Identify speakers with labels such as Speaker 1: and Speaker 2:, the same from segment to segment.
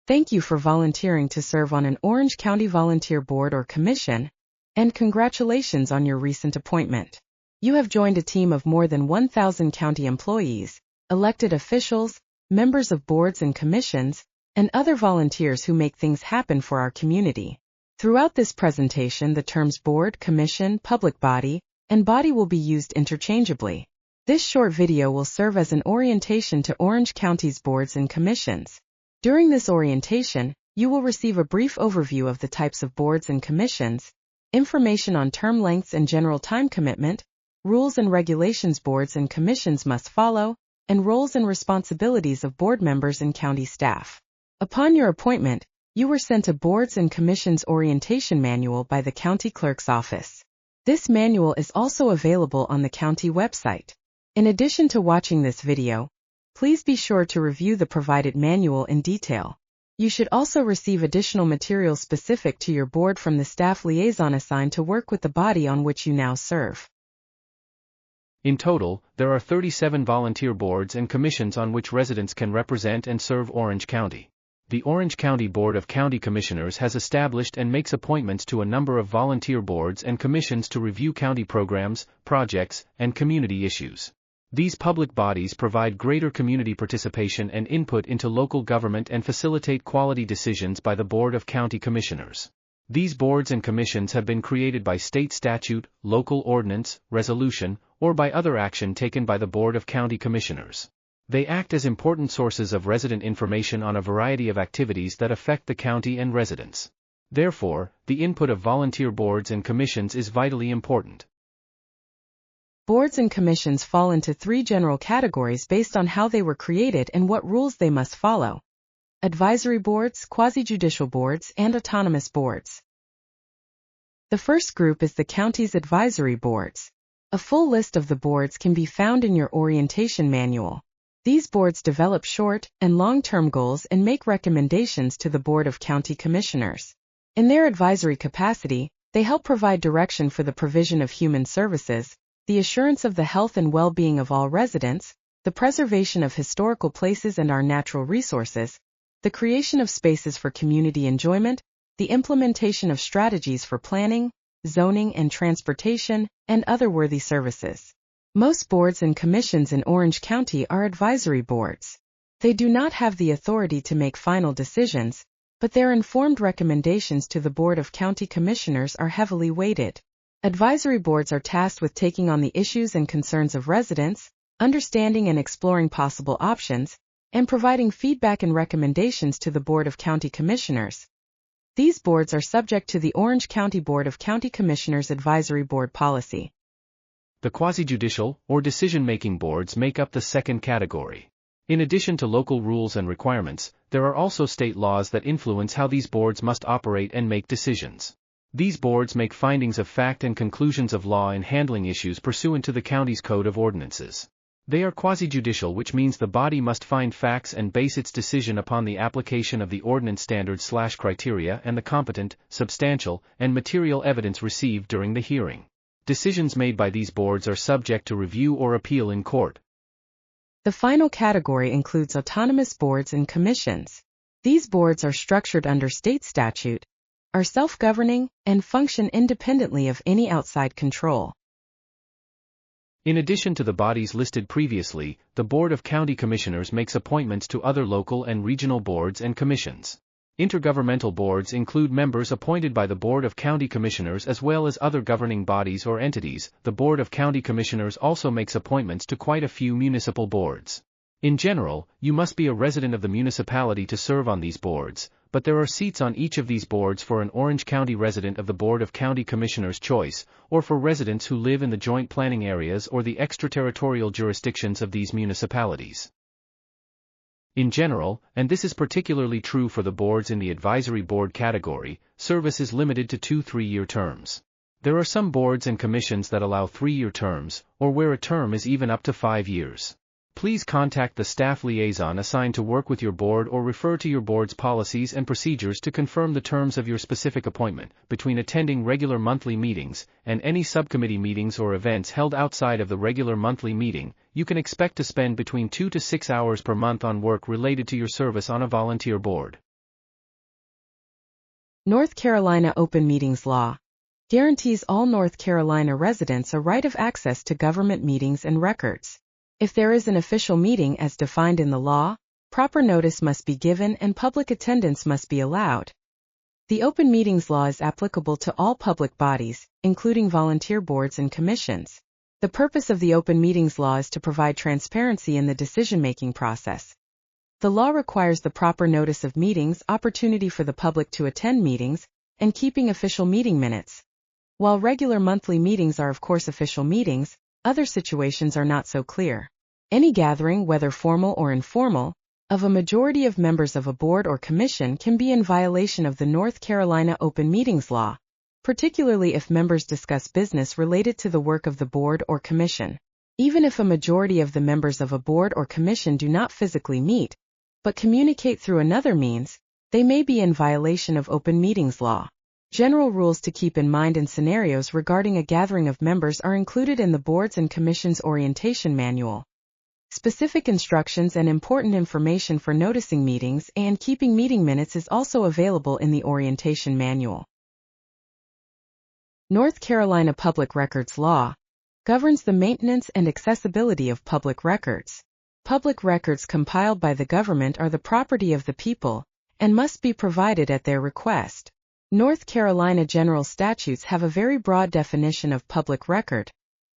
Speaker 1: Thank you for volunteering to serve on an Orange County Volunteer Board or Commission, and congratulations on your recent appointment. You have joined a team of more than 1,000 county employees, elected officials, members of boards and commissions, and other volunteers who make things happen for our community. Throughout this presentation, the terms board, commission, public body, and body will be used interchangeably. This short video will serve as an orientation to Orange County's boards and commissions. During this orientation, you will receive a brief overview of the types of boards and commissions, information on term lengths and general time commitment, rules and regulations boards and commissions must follow, and roles and responsibilities of board members and county staff. Upon your appointment, you were sent a Boards and Commissions Orientation Manual by the County Clerk's Office. This manual is also available on the county website. In addition to watching this video, please be sure to review the provided manual in detail. You should also receive additional materials specific to your board from the staff liaison assigned to work with the body on which you now serve.
Speaker 2: In total, there are 37 volunteer boards and commissions on which residents can represent and serve Orange County. The Orange County Board of County Commissioners has established and makes appointments to a number of volunteer boards and commissions to review county programs, projects, and community issues. These public bodies provide greater community participation and input into local government and facilitate quality decisions by the Board of County Commissioners. These boards and commissions have been created by state statute, local ordinance, resolution, or by other action taken by the Board of County Commissioners. They act as important sources of resident information on a variety of activities that affect the county and residents. Therefore, the input of volunteer boards and commissions is vitally important.
Speaker 1: Boards and commissions fall into three general categories based on how they were created and what rules they must follow: advisory boards, quasi-judicial boards, and autonomous boards. The first group is the county's advisory boards. A full list of the boards can be found in your orientation manual. These boards develop short and long-term goals and make recommendations to the Board of County Commissioners. In their advisory capacity, they help provide direction for the provision of human services, the assurance of the health and well-being of all residents, the preservation of historical places and our natural resources, the creation of spaces for community enjoyment, the implementation of strategies for planning, zoning and transportation, and other worthy services. Most boards and commissions in Orange County are advisory boards. They do not have the authority to make final decisions, but their informed recommendations to the Board of County Commissioners are heavily weighted. Advisory boards are tasked with taking on the issues and concerns of residents, understanding and exploring possible options, and providing feedback and recommendations to the Board of County Commissioners. These boards are subject to the Orange County Board of County Commissioners Advisory Board Policy.
Speaker 2: The quasi-judicial, or decision-making boards make up the second category. In addition to local rules and requirements, there are also state laws that influence how these boards must operate and make decisions. These boards make findings of fact and conclusions of law in handling issues pursuant to the county's Code of Ordinances. They are quasi-judicial, which means the body must find facts and base its decision upon the application of the ordinance standards/criteria and the competent, substantial, and material evidence received during the hearing. Decisions made by these boards are subject to review or appeal in court.
Speaker 1: The final category includes autonomous boards and commissions. These boards are structured under state statute, are self-governing, and function independently of any outside control.
Speaker 2: In addition to the bodies listed previously, the Board of County Commissioners makes appointments to other local and regional boards and commissions. Intergovernmental boards include members appointed by the Board of County Commissioners as well as other governing bodies or entities. The Board of County Commissioners also makes appointments to quite a few municipal boards. In general, you must be a resident of the municipality to serve on these boards, but there are seats on each of these boards for an Orange County resident of the Board of County Commissioners' choice, or for residents who live in the joint planning areas or the extraterritorial jurisdictions of these municipalities. In general, and this is particularly true for the boards in the advisory board category, service is limited to 2 3-year terms. There are some boards and commissions that allow 3-year terms, or where a term is even up to 5 years. Please contact the staff liaison assigned to work with your board or refer to your board's policies and procedures to confirm the terms of your specific appointment. Between attending regular monthly meetings and any subcommittee meetings or events held outside of the regular monthly meeting, you can expect to spend between 2 to 6 hours per month on work related to your service on a volunteer board.
Speaker 1: North Carolina Open Meetings Law guarantees all North Carolina residents a right of access to government meetings and records. If there is an official meeting as defined in the law, proper notice must be given and public attendance must be allowed. The Open Meetings Law is applicable to all public bodies, including volunteer boards and commissions. The purpose of the Open Meetings Law is to provide transparency in the decision-making process. The law requires the proper notice of meetings, opportunity for the public to attend meetings, and keeping official meeting minutes. While regular monthly meetings are of course official meetings, other situations are not so clear. Any gathering, whether formal or informal, of a majority of members of a board or commission can be in violation of the North Carolina Open Meetings Law, particularly if members discuss business related to the work of the board or commission. Even if a majority of the members of a board or commission do not physically meet, but communicate through another means, they may be in violation of Open Meetings Law. General rules to keep in mind in scenarios regarding a gathering of members are included in the Boards and Commissions Orientation Manual. Specific instructions and important information for noticing meetings and keeping meeting minutes is also available in the Orientation Manual. North Carolina Public Records Law governs the maintenance and accessibility of public records. Public records compiled by the government are the property of the people and must be provided at their request. North Carolina general statutes have a very broad definition of public record,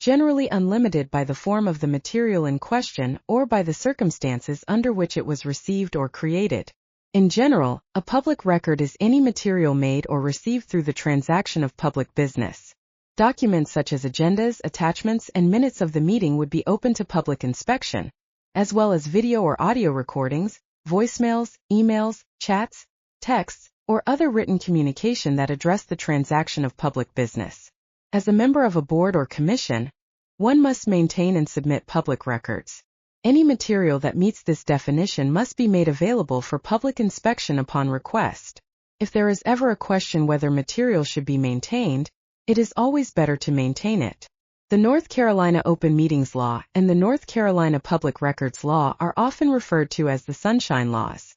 Speaker 1: generally unlimited by the form of the material in question or by the circumstances under which it was received or created. In general, a public record is any material made or received through the transaction of public business. Documents such as agendas, attachments, and minutes of the meeting would be open to public inspection, as well as video or audio recordings, voicemails, emails, chats, texts, or other written communication that address the transaction of public business. As a member of a board or commission, one must maintain and submit public records. Any material that meets this definition must be made available for public inspection upon request. If there is ever a question whether material should be maintained, it is always better to maintain it. The North Carolina Open Meetings Law and the North Carolina Public Records Law are often referred to as the Sunshine Laws.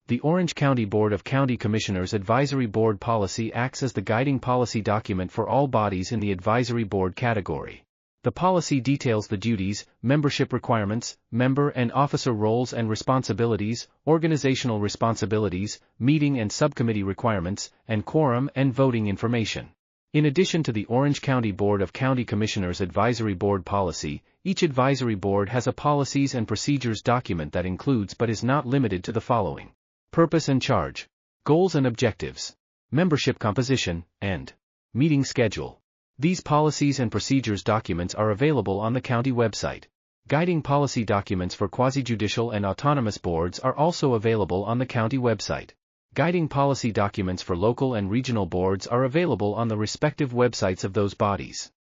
Speaker 2: The Orange County Board of County Commissioners Advisory Board Policy acts as the guiding policy document for all bodies in the advisory board category. The policy details the duties, membership requirements, member and officer roles and responsibilities, organizational responsibilities, meeting and subcommittee requirements, and quorum and voting information. In addition to the Orange County Board of County Commissioners Advisory Board Policy, each advisory board has a policies and procedures document that includes but is not limited to the following: purpose and charge, goals and objectives, membership composition, and meeting schedule. These policies and procedures documents are available on the county website. Guiding policy documents for quasi-judicial and autonomous boards are also available on the county website. Guiding policy documents for local and regional boards are available on the respective websites of those bodies.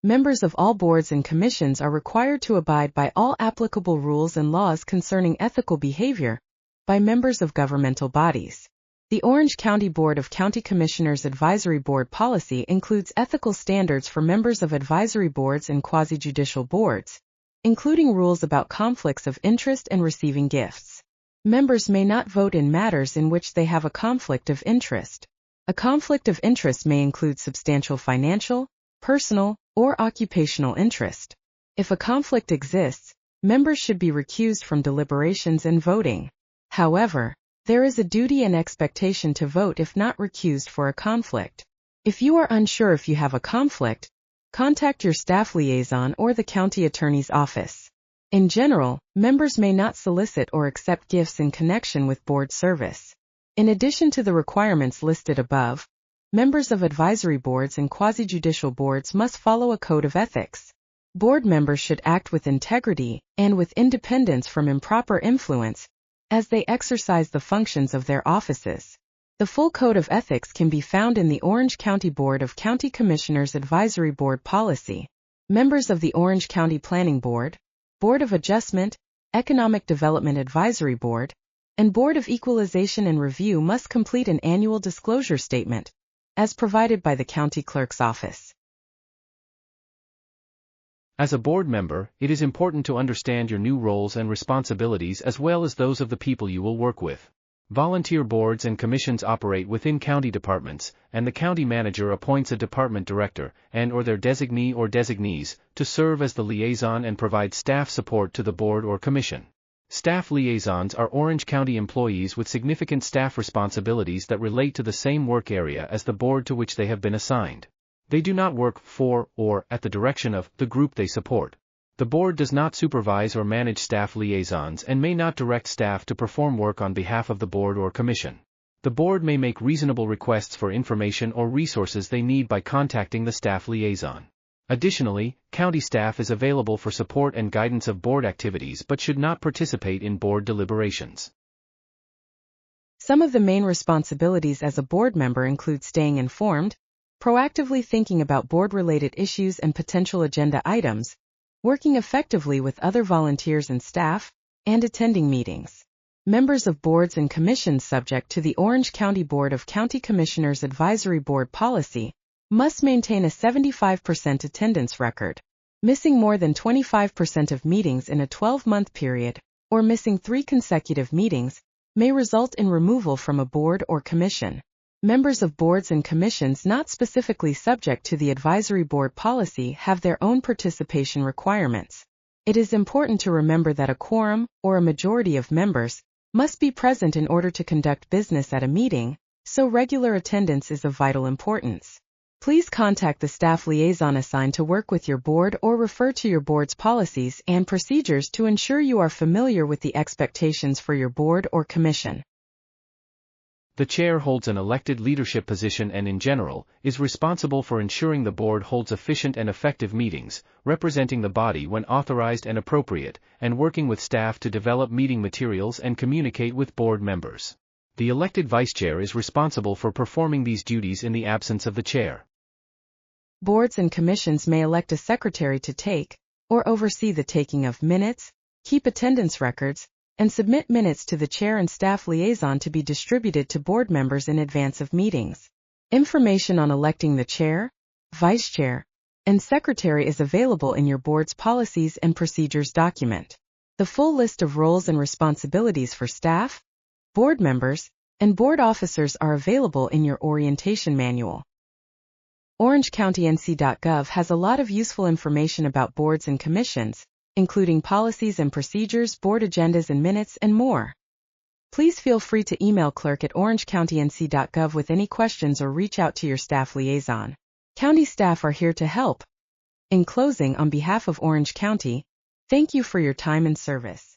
Speaker 1: Members of all boards and commissions are required to abide by all applicable rules and laws concerning ethical behavior by members of governmental bodies. The Orange County Board of County Commissioners Advisory Board Policy includes ethical standards for members of advisory boards and quasi-judicial boards, including rules about conflicts of interest and receiving gifts. Members may not vote in matters in which they have a conflict of interest. A conflict of interest may include substantial financial, personal, or occupational interest. If a conflict exists, members should be recused from deliberations and voting. However, there is a duty and expectation to vote if not recused for a conflict. If you are unsure if you have a conflict, contact your staff liaison or the county attorney's office. In general, members may not solicit or accept gifts in connection with board service. In addition to the requirements listed above, members of advisory boards and quasi-judicial boards must follow a code of ethics. Board members should act with integrity and with independence from improper influence as they exercise the functions of their offices. The full code of ethics can be found in the Orange County Board of County Commissioners Advisory Board Policy. Members of the Orange County Planning Board, Board of Adjustment, Economic Development Advisory Board, and Board of Equalization and Review must complete an annual disclosure statement, as provided by the County Clerk's Office.
Speaker 2: As a board member, it is important to understand your new roles and responsibilities as well as those of the people you will work with. Volunteer boards and commissions operate within county departments, and the county manager appoints a department director and/or their designee or designees to serve as the liaison and provide staff support to the board or commission. Staff liaisons are Orange County employees with significant staff responsibilities that relate to the same work area as the board to which they have been assigned. They do not work for or at the direction of the group they support. The board does not supervise or manage staff liaisons and may not direct staff to perform work on behalf of the board or commission. The board may make reasonable requests for information or resources they need by contacting the staff liaison. Additionally, county staff is available for support and guidance of board activities but should not participate in board deliberations.
Speaker 1: Some of the main responsibilities as a board member include staying informed, proactively thinking about board-related issues and potential agenda items, working effectively with other volunteers and staff, and attending meetings. Members of boards and commissions subject to the Orange County Board of County Commissioners Advisory Board policy must maintain a 75% attendance record. Missing more than 25% of meetings in a 12-month period, or missing 3 consecutive meetings, may result in removal from a board or commission. Members of boards and commissions not specifically subject to the advisory board policy have their own participation requirements. It is important to remember that a quorum, or a majority of members, must be present in order to conduct business at a meeting, so regular attendance is of vital importance. Please contact the staff liaison assigned to work with your board or refer to your board's policies and procedures to ensure you are familiar with the expectations for your board or commission.
Speaker 2: The chair holds an elected leadership position and in general, is responsible for ensuring the board holds efficient and effective meetings, representing the body when authorized and appropriate, and working with staff to develop meeting materials and communicate with board members. The elected vice chair is responsible for performing these duties in the absence of the chair.
Speaker 1: Boards and commissions may elect a secretary to take, or oversee the taking of minutes, keep attendance records, and submit minutes to the chair and staff liaison to be distributed to board members in advance of meetings. Information on electing the chair, vice chair, and secretary is available in your board's policies and procedures document. The full list of roles and responsibilities for staff, board members, and board officers are available in your orientation manual. OrangeCountyNC.gov has a lot of useful information about boards and commissions, including policies and procedures, board agendas and minutes, and more. Please feel free to email clerk at orangecountync.gov with any questions or reach out to your staff liaison. County staff are here to help. In closing, on behalf of Orange County, thank you for your time and service.